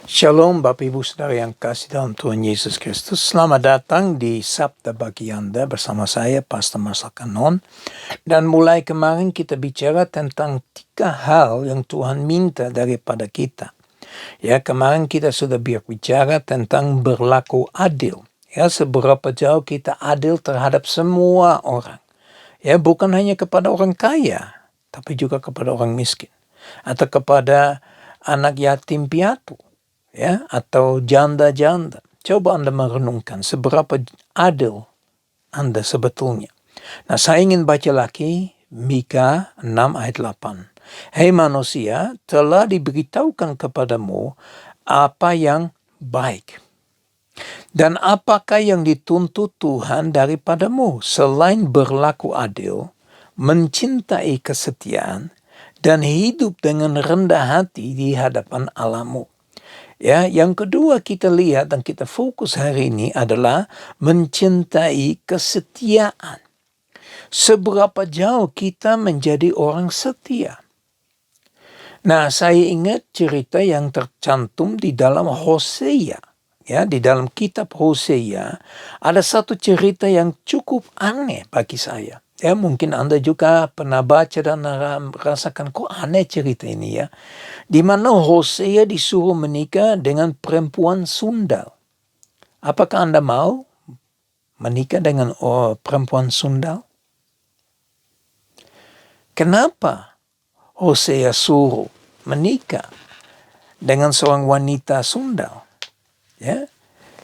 Shalom Bapak Ibu Saudara yang kasih dalam Tuhan Yesus Kristus. Selamat datang di Sabda bagi Anda bersama saya Pastor Marcel Kanon. Dan mulai kemarin kita bicara tentang 3 hal yang Tuhan minta daripada kita. Ya, kemarin kita sudah bicara tentang berlaku adil. Ya, seberapa jauh kita adil terhadap semua orang. Ya, bukan hanya kepada orang kaya, tapi juga kepada orang miskin. Atau kepada anak yatim piatu. Ya, atau janda-janda. Coba Anda merenungkan seberapa adil Anda sebetulnya. Nah, saya ingin baca lagi Mika 6 ayat 8. Hei manusia, telah diberitahukan kepadamu apa yang baik. Dan apakah yang dituntut Tuhan daripadamu selain berlaku adil, mencintai kesetiaan, dan hidup dengan rendah hati di hadapan Allahmu. Ya, yang kedua kita lihat dan kita fokus hari ini adalah mencintai kesetiaan. Seberapa jauh kita menjadi orang setia. Nah, saya ingat cerita yang tercantum di dalam Hosea. Ya, di dalam kitab Hosea ada satu cerita yang cukup aneh bagi saya. Ya, mungkin Anda juga pernah baca dan merasakan kok aneh cerita ini ya. Di mana Hosea disuruh menikah dengan perempuan sundal. Apakah Anda mau menikah dengan perempuan sundal? Kenapa Hosea suruh menikah dengan seorang wanita sundal? Ya,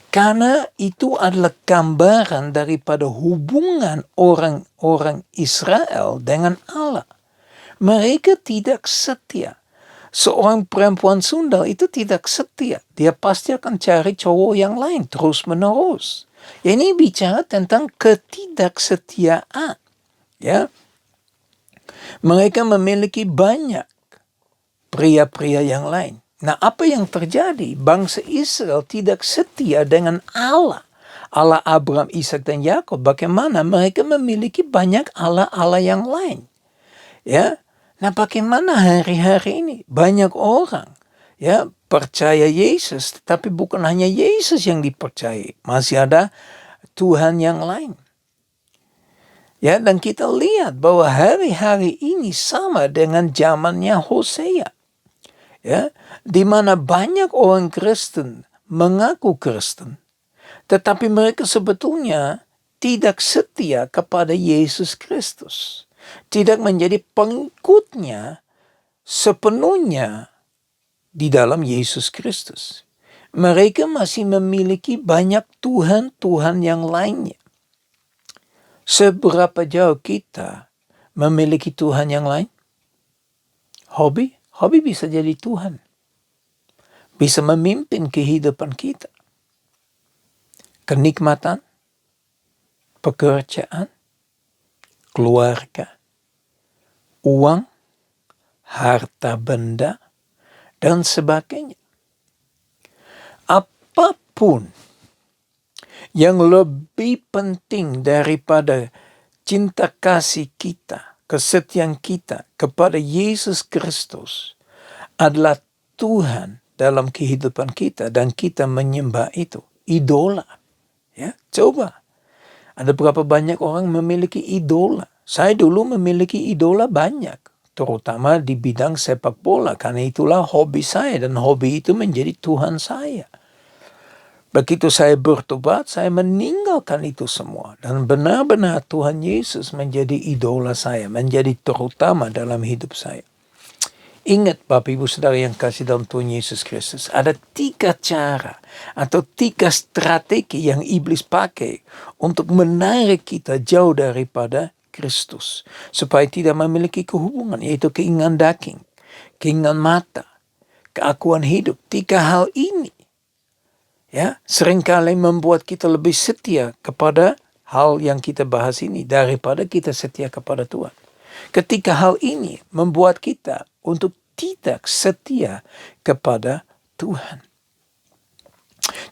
karena itu adalah gambaran daripada hubungan orang-orang Israel dengan Allah. Mereka tidak setia. Seorang perempuan sundal itu tidak setia. Dia pasti akan cari cowok yang lain terus menerus. Ini bicara tentang ketidaksetiaan. Ya, mereka memiliki banyak pria-pria yang lain. Nah, apa yang terjadi? Bangsa Israel tidak setia dengan Allah. Allah Abraham, Ishak dan Yakub. Bagaimana mereka memiliki banyak Allah-Allah yang lain. Ya. Nah, bagaimana hari-hari ini? Banyak orang ya percaya Yesus, tapi bukan hanya Yesus yang dipercayai. Masih ada Tuhan yang lain. Ya, dan kita lihat bahwa hari-hari ini sama dengan zamannya Hosea. Ya, di mana banyak orang Kristen mengaku Kristen, tetapi mereka sebetulnya tidak setia kepada Yesus Kristus. Tidak menjadi pengikutnya sepenuhnya di dalam Yesus Kristus. Mereka masih memiliki banyak Tuhan-Tuhan yang lainnya. Seberapa jauh kita memiliki Tuhan yang lain? Hobi bisa jadi Tuhan. Bisa memimpin kehidupan kita. Kenikmatan, pekerjaan, keluarga, uang, harta benda, dan sebagainya. Apapun yang lebih penting daripada cinta kasih kita, kesetiaan kita kepada Yesus Kristus adalah Tuhan dalam kehidupan kita dan kita menyembah itu. Idola. Ya, coba. Ada berapa banyak orang memiliki idola? Saya dulu memiliki idola banyak, terutama di bidang sepak bola, karena itulah hobi saya dan hobi itu menjadi Tuhan saya. Begitu saya bertobat, saya meninggalkan itu semua dan benar-benar Tuhan Yesus menjadi idola saya, menjadi terutama dalam hidup saya. Ingat Bapak Ibu Saudara yang kasih dalam Tuhan Yesus Kristus, ada 3 cara atau 3 strategi yang iblis pakai untuk menarik kita jauh daripada Kristus. Supaya tidak memiliki kehubungan, yaitu keinginan daging, keinginan mata, keakuan hidup. 3 hal ini ya seringkali membuat kita lebih setia kepada hal yang kita bahas ini daripada kita setia kepada Tuhan. Ketika hal ini membuat kita untuk tidak setia kepada Tuhan.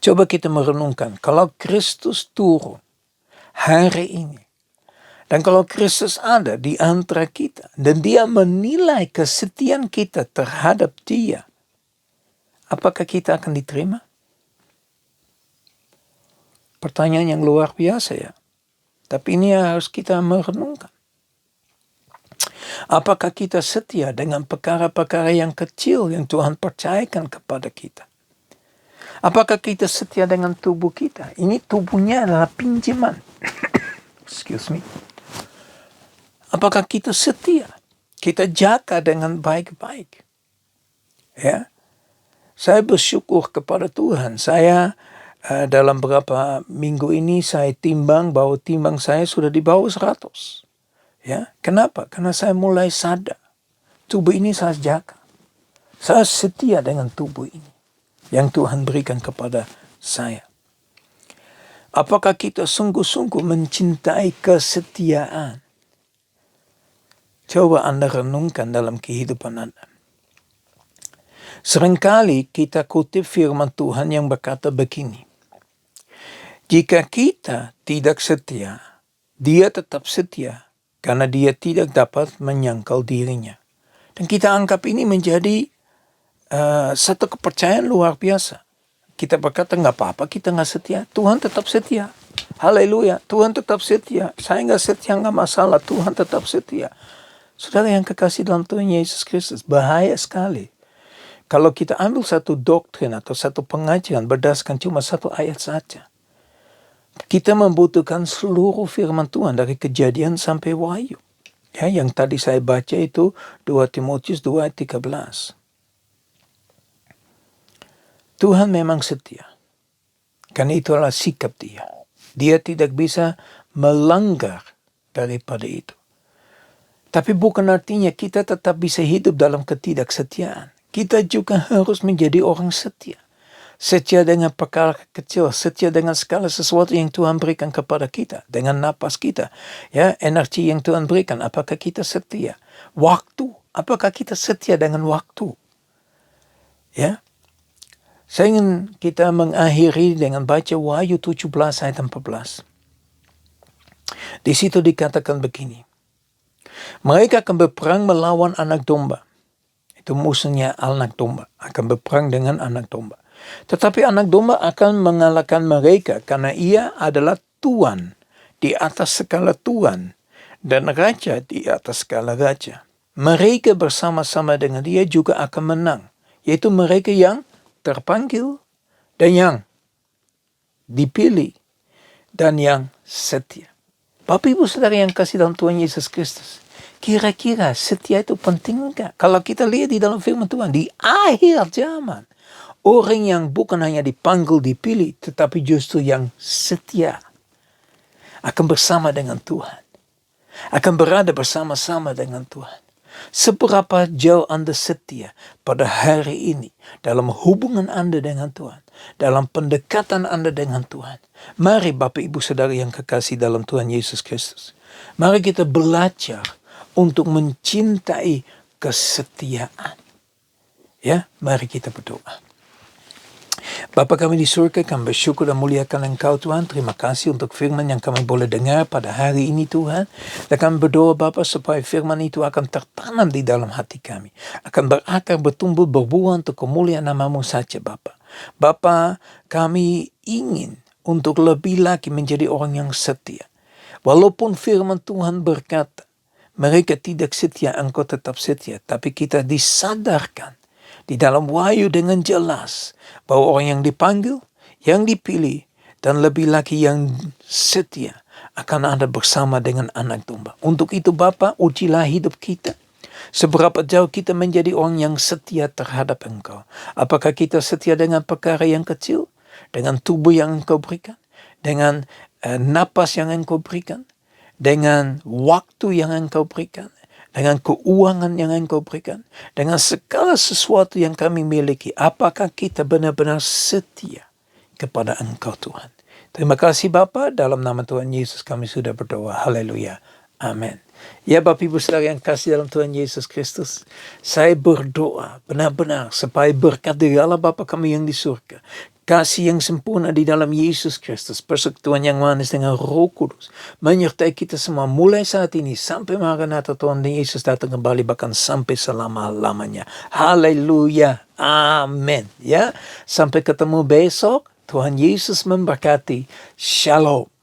Coba kita merenungkan, kalau Kristus turun hari ini, dan kalau Kristus ada di antara kita, dan dia menilai kesetiaan kita terhadap dia, apakah kita akan diterima? Pertanyaan yang luar biasa ya. Tapi ini harus kita merenungkan. Apakah kita setia dengan perkara-perkara yang kecil yang Tuhan percayakan kepada kita? Apakah kita setia dengan tubuh kita? Ini tubuhnya adalah pinjaman. Excuse me. Apakah kita setia? Kita jaga dengan baik-baik. Ya, saya bersyukur kepada Tuhan. Saya dalam beberapa minggu ini saya timbang bahwa timbang saya sudah di bawah 100. Ya, kenapa? Karena saya mulai sadar tubuh ini saya jaga. Saya setia dengan tubuh ini yang Tuhan berikan kepada saya. Apakah kita sungguh-sungguh mencintai kesetiaan? Coba Anda renungkan dalam kehidupan Anda. Seringkali kita kutip firman Tuhan yang berkata begini. Jika kita tidak setia, dia tetap setia karena dia tidak dapat menyangkal dirinya. Dan kita anggap ini menjadi satu kepercayaan luar biasa. Kita berkata nggak apa-apa, kita nggak setia. Tuhan tetap setia. Haleluya, Tuhan tetap setia. Saya nggak setia nggak masalah, Tuhan tetap setia. Saudara yang kekasih dalam Tuhan Yesus Kristus, bahaya sekali. Kalau kita ambil satu doktrin atau satu pengajaran berdasarkan cuma satu ayat saja. Kita membutuhkan seluruh firman Tuhan dari Kejadian sampai Wahyu. Ya, yang tadi saya baca itu 2 Timotius 2 ayat 13. Tuhan memang setia. Karena itu adalah sikap dia. Dia tidak bisa melanggar daripada itu. Tapi bukan artinya kita tetap bisa hidup dalam ketidaksetiaan. Kita juga harus menjadi orang setia. Setia dengan perkara kecil, setia dengan segala sesuatu yang Tuhan berikan kepada kita. Dengan napas kita, ya, energi yang Tuhan berikan, apakah kita setia? Waktu, apakah kita setia dengan waktu? Ya, saya ingin kita mengakhiri dengan baca Wahyu 17 ayat 14. Di situ dikatakan begini. Mereka akan berperang melawan anak domba. Itu musuhnya anak domba. Akan berperang dengan anak domba. Tetapi anak domba akan mengalahkan mereka karena ia adalah Tuhan di atas segala Tuhan dan Raja di atas segala Raja. Mereka bersama-sama dengan dia juga akan menang. Yaitu mereka yang terpanggil dan yang dipilih dan yang setia. Bapak Ibu Saudara yang kasih dalam Tuhan Yesus Kristus. Kira-kira setia itu penting enggak? Kalau kita lihat di dalam firman Tuhan, di akhir zaman, orang yang bukan hanya dipanggil, dipilih, tetapi justru yang setia akan bersama dengan Tuhan. Akan berada bersama-sama dengan Tuhan. Seberapa jauh Anda setia pada hari ini dalam hubungan Anda dengan Tuhan, dalam pendekatan Anda dengan Tuhan. Mari Bapak Ibu Saudara yang kekasih dalam Tuhan Yesus Kristus. Mari kita belajar untuk mencintai kesetiaan. Ya, mari kita berdoa. Bapa kami di surga, kami bersyukur dan muliakan Engkau Tuhan. Terima kasih untuk firman yang kami boleh dengar pada hari ini Tuhan. Dan kami berdoa Bapa supaya firman itu akan tertanam di dalam hati kami. Akan berakar, bertumbuh, berbuah untuk kemuliaan nama-Mu saja Bapa. Bapa, kami ingin untuk lebih lagi menjadi orang yang setia. Walaupun firman Tuhan berkata, mereka tidak setia, Engkau tetap setia. Tapi kita disadarkan di dalam Wahyu dengan jelas bahwa orang yang dipanggil, yang dipilih, dan lebih lagi yang setia akan ada bersama dengan anak domba. Untuk itu Bapa, ujilah hidup kita. Seberapa jauh kita menjadi orang yang setia terhadap Engkau. Apakah kita setia dengan perkara yang kecil, dengan tubuh yang Engkau berikan, dengan napas yang Engkau berikan, dengan waktu yang Engkau berikan, dengan keuangan yang Engkau berikan, dengan segala sesuatu yang kami miliki. Apakah kita benar-benar setia kepada Engkau Tuhan? Terima kasih Bapa, dalam nama Tuhan Yesus kami sudah berdoa. Haleluya. Amin. Ya Bapak Ibu Saudara yang kasih dalam Tuhan Yesus Kristus, saya berdoa benar-benar supaya berkat dari Allah Bapa kami yang di surga, kasih yang sempurna di dalam Yesus Kristus, persekutuan yang manis dengan Roh Kudus, menyertai kita semua mulai saat ini sampai Maranatha Tuhan Yesus datang kembali, bahkan sampai selama-lamanya. Haleluya. Amin. Ya, sampai ketemu besok. Tuhan Yesus memberkati. Shalom.